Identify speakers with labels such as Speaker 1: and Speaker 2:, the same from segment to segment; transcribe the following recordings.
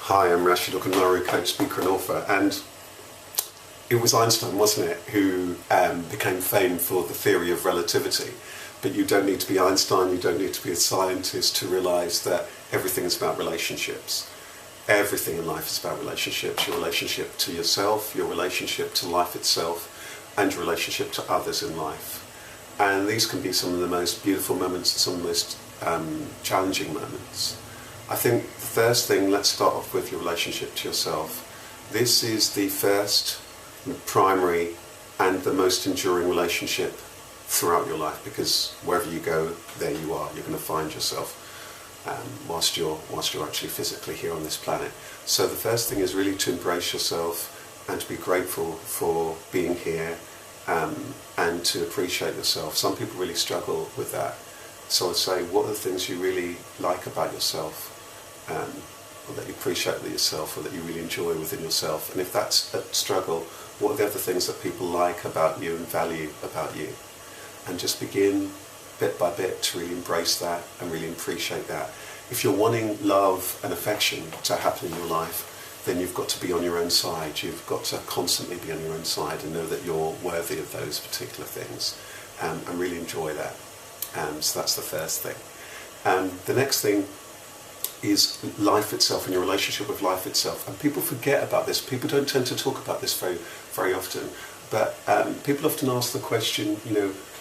Speaker 1: Hi, I'm Rasheed Ogunlaru, coach, speaker and author, and it was Einstein, wasn't it, who became famed for the theory of relativity. But you don't need to be Einstein, you don't need to be a scientist to realise that everything is about relationships. Everything in life is about relationships. Your relationship to yourself, your relationship to life itself, and your relationship to others in life. And these can be some of the most beautiful moments and some of the most challenging moments. I think the first thing, let's start off with your relationship to yourself. This is the first, primary, and the most enduring relationship throughout your life, because wherever you go, there you are. You're going to find yourself whilst you're actually physically here on this planet. So the first thing is really to embrace yourself and to be grateful for being here and to appreciate yourself. Some people really struggle with that. So I'd say, what are the things you really like about yourself? Or that you appreciate with yourself, or that you really enjoy within yourself. And if that's a struggle, what are the other things that people like about you and value about you? And just begin bit by bit to really embrace that and really appreciate that. If you're wanting love and affection to happen in your life, then you've got to be on your own side. You've got to constantly be on your own side and know that you're worthy of those particular things, and really enjoy that. So that's the first thing. The next thing is life itself and your relationship with life itself. And people forget about this. People don't tend to talk about this very often. But people often ask the question,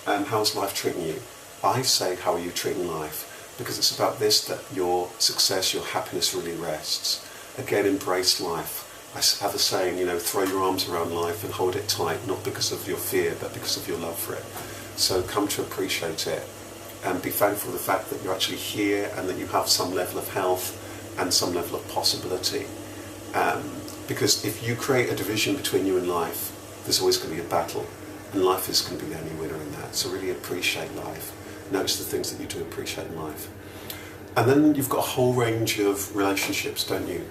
Speaker 1: how's life treating you? I say, how are you treating life? Because it's about this that your success, your happiness really rests. Again, embrace life. I have a saying, throw your arms around life and hold it tight, not because of your fear, but because of your love for it. So come to appreciate it. And be thankful for the fact that you're actually here and that you have some level of health and some level of possibility. Because if you create a division between you and life, there's always going to be a battle, and life is going to be the only winner in that. So really appreciate life. Notice the things that you do appreciate in life. And then you've got a whole range of relationships, don't you?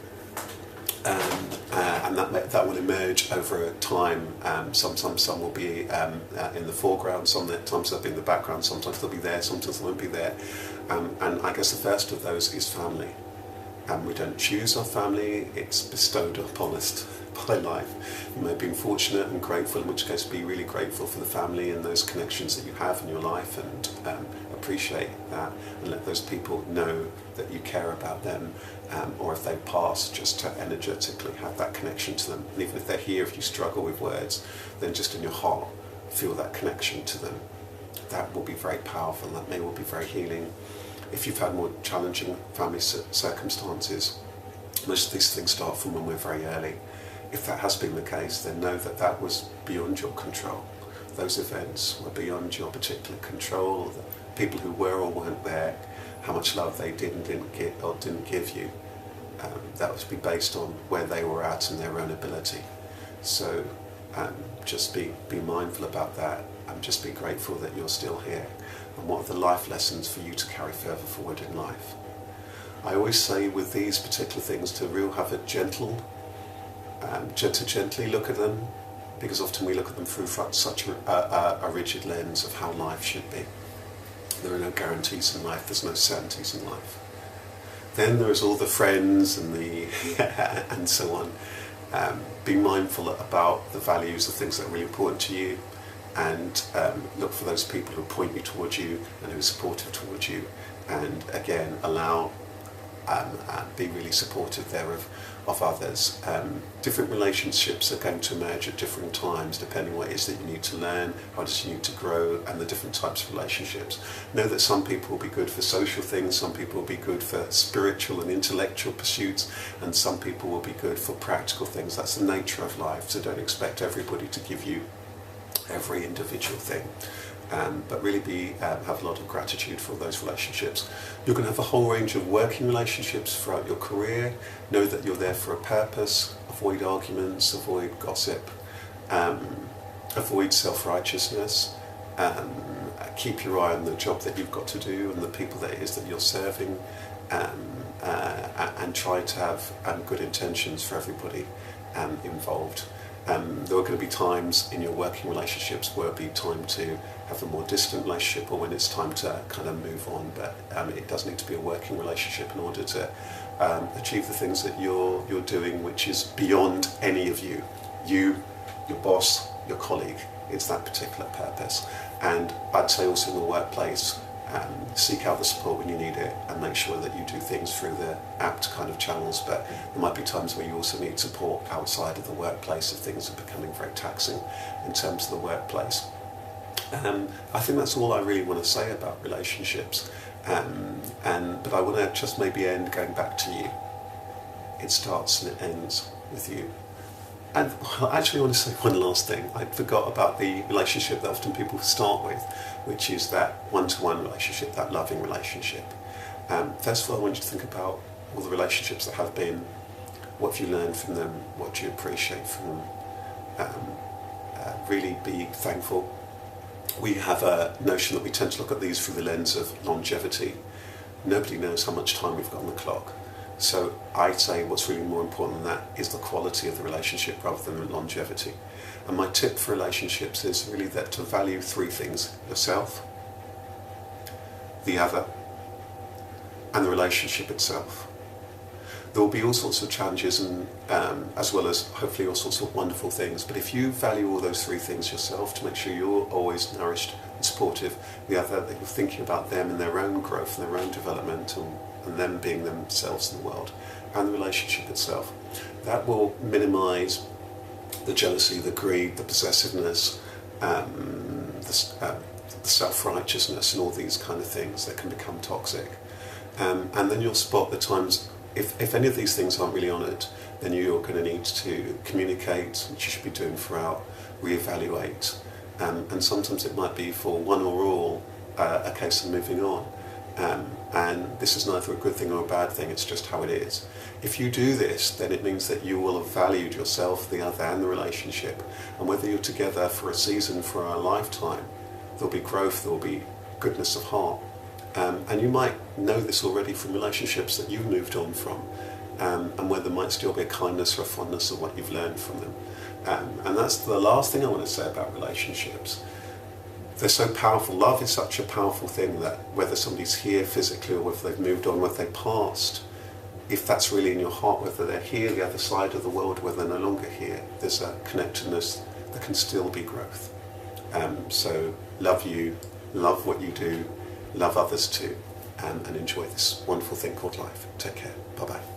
Speaker 1: And that will emerge over time. Sometimes some will be in the foreground, sometimes they'll be in the background, sometimes they'll be there, sometimes they won't be there. And I guess the first of those is family. We don't choose our family, it's bestowed upon us by life. You may have been fortunate and grateful, in which case be really grateful for the family and those connections that you have in your life, and appreciate that, and let those people know that you care about them, or if they pass, just to energetically have that connection to them. And even if they're here, if you struggle with words, then just in your heart feel that connection to them. That will be very powerful, that may well be very healing. If you've had more challenging family circumstances, most of these things start from when we're very early. If that has been the case, then know that that was beyond your control. Those events were beyond your particular control, the people who were or weren't there, how much love they did and didn't get or didn't give you. That was be based on where they were at and their own ability. So just be mindful about that, and just be grateful that you're still here. And what are the life lessons for you to carry further forward in life? I always say with these particular things to really have a gently look at them, because often we look at them through such a rigid lens of how life should be. There are no guarantees in life, there's no certainties in life. Then there's all the friends and and so on. Be mindful about the values, the things that are really important to you, and look for those people who point you towards you and who are supportive towards you, and again be really supportive there of others. Different relationships are going to emerge at different times depending on what it is that you need to learn, how does you need to grow, and the different types of relationships. Know that some people will be good for social things, some people will be good for spiritual and intellectual pursuits, and some people will be good for practical things. That's the nature of life, so don't expect everybody to give you every individual thing. But really have a lot of gratitude for those relationships. You're going to have a whole range of working relationships throughout your career. Know that you're there for a purpose. Avoid arguments, avoid gossip, avoid self-righteousness. Keep your eye on the job that you've got to do and the people that it is that you're serving, and try to have good intentions for everybody involved. There are going to be times in your working relationships where it'll be time to have a more distant relationship, or when it's time to kind of move on, but it does need to be a working relationship in order to achieve the things that you're doing, which is beyond any of you, your boss, your colleague. It's that particular purpose. And I'd say also in the workplace, seek out the support when you need it, and make sure that you do things through the apt kind of channels. But there might be times where you also need support outside of the workplace if things are becoming very taxing in terms of the workplace. I think that's all I really want to say about relationships. But I want to just maybe end going back to you. It starts and it ends with you. And actually I want to say one last thing. I forgot about the relationship that often people start with, which is that one-to-one relationship, that loving relationship. First of all, I want you to think about all the relationships that have been. What have you learned from them? What do you appreciate from them? Really be thankful. We have a notion that we tend to look at these through the lens of longevity. Nobody knows how much time we've got on the clock. So I'd say what's really more important than that is the quality of the relationship rather than the longevity. And my tip for relationships is really that to value three things: yourself, the other, and the relationship itself. There will be all sorts of challenges, and as well as hopefully all sorts of wonderful things. But if you value all those three things yourself, to make sure you're always nourished and supportive, the other, that you're thinking about them and their own growth and their own development, and them being themselves in the world, and the relationship itself, that will minimise the jealousy, the greed, the possessiveness, the self-righteousness, and all these kind of things that can become toxic. And then you'll spot the times, if any of these things aren't really honoured, then you're going to need to communicate, which you should be doing throughout, reevaluate, and sometimes it might be for one or all a case of moving on. And this is neither a good thing or a bad thing, it's just how it is. If you do this, then it means that you will have valued yourself, the other, and the relationship. And whether you're together for a season, for a lifetime, there'll be growth, there'll be goodness of heart. And you might know this already from relationships that you've moved on from, and where there might still be a kindness or a fondness of what you've learned from them. And that's the last thing I want to say about relationships. They're so powerful. Love is such a powerful thing that whether somebody's here physically or whether they've moved on, whether they've passed, if that's really in your heart, whether they're here, the other side of the world, whether they're no longer here, there's a connectedness that can still be growth. So love you, love what you do, love others too, and enjoy this wonderful thing called life. Take care. Bye-bye.